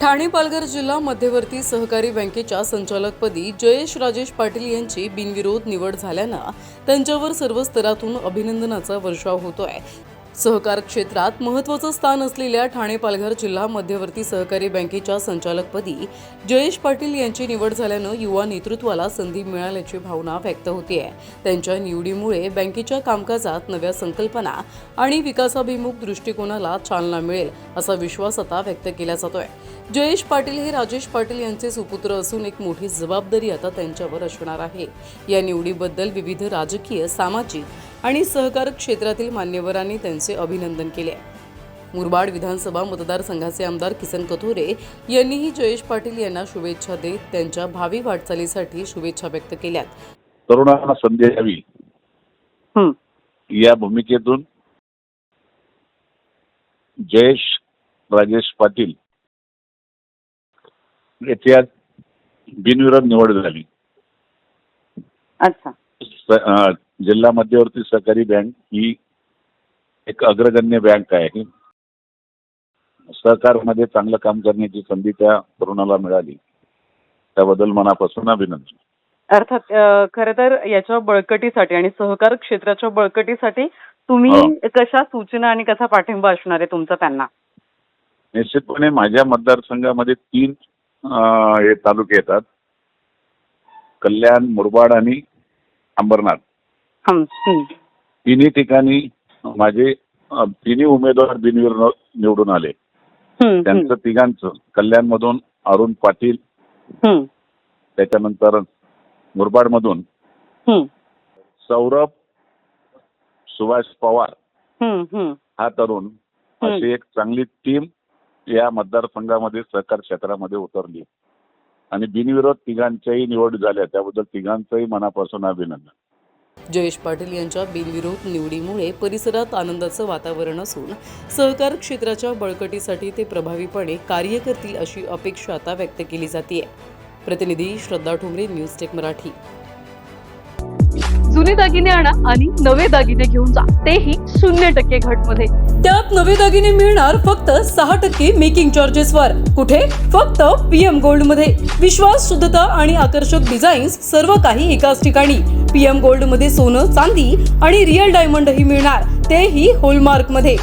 ठाणे पालघर जिल्हा मध्यवर्ती सहकारी बँकेच्या संचालकपदी जयेश राजेश पाटील यांची बिनविरोध निवड झाल्यानं त्यांच्यावर सर्व स्तरातून अभिनंदनाचा वर्षाव होतोय। सहकार क्षेत्रात महत्त्वाचं स्थान असलेल्या ठाणे पालघर जिल्हा मध्यवर्ती सहकारी बँकेच्या संचालकपदी जयेश पाटील यांची निवड झाल्यानं युवा नेतृत्वाला संधी मिळाल्याची भावना व्यक्त होतीये। त्यांच्या निवडीमुळे बँकेच्या कामकाजात नव्या संकल्पना आणि विकासाभिमुख दृष्टिकोनाला चालना मिळेल असा विश्वास आता व्यक्त केला जातोय। जयेश पाटील हे राजेश पाटील यांचे सुपुत्र असून एक मोठी जबाबदारी आता त्यांच्यावर असणार आहे। या निवडीबद्दल विविध राजकीय, सामाजिक आणि सहकार क्षेत्रातील मान्यवरांनी त्यांचे अभिनंदन केले। मुरबाड विधानसभा मतदारसंघाचे आमदार किसन कथोरे यांनीही जयेश पाटील यांना शुभेच्छा देत त्यांच्या भावी वाटचालीसाठी शुभेच्छा व्यक्त केल्यात। तरुणांना संधी द्यावी या भूमिकेतून जयेश राजेश पाटील याची आज बिनविरोध निवड झाली। अच्छा, जिल्हा मध्यवर्ती सहकारी बँक ही एक अग्रगण्य बँक आहे। सहकारमध्ये चांगलं काम करण्याची संधी त्या तरुणाला मिळाली, त्याबद्दल मनापासून अभिनंदन। अर्थात खरं तर याच्या बळकटीसाठी आणि सहकार क्षेत्राच्या बळकटीसाठी तुम्ही कशा सूचना आणि कसा पाठिंबा असणार आहे तुमचा त्यांना? निश्चितपणे माझ्या मतदारसंघामध्ये 3 हे तालुके येतात, कल्याण, मुरबाड आणि अंबरनाथ। तिन्ही ठिकाणी माझे 3 उमेदवार बिनविरोध निवडून आले। त्यांचं तिघांचं, कल्याण मधून अरुण पाटील, त्याच्यानंतर मुरबाड मधून सौरभ सुभाष पवार हा तरुण, अशी एक चांगली टीम या मतदारसंघामध्ये सहकार क्षेत्रामध्ये उतरली आणि बिनविरोध तिघांच्याही निवड झाल्या, त्याबद्दल तिघांचंही मनापासून अभिनंदन। जयेश पाटील यांच्या बिनविरोध निवडीमुळे परिसरात आनंदाचं वातावरण असून सहकार क्षेत्राच्या बळकटीसाठी ते प्रभावीपणे कार्य करतील अशी अपेक्षा आता व्यक्त केली जाते। प्रतिनिधी श्रद्धा ठोंबरे, न्यूज टेक मराठी। जुने दागिने आणा आणि नवे दागिने घेऊन जा, तेही 0% घटमध्ये। त्यात नवे दागिने मिळणार फक्त 6% मेकिंग चार्जेसवर। कुठे? फक्त PM गोल्ड मध्ये। विश्वास, शुद्धता आणि आकर्षक डिझाईन्स सर्व काही एकाच ठिकाणी। PM गोल्ड मध्ये सोनं, चांदी आणि रिअल डायमंडही मिळणार, तेही हॉलमार्क मध्ये।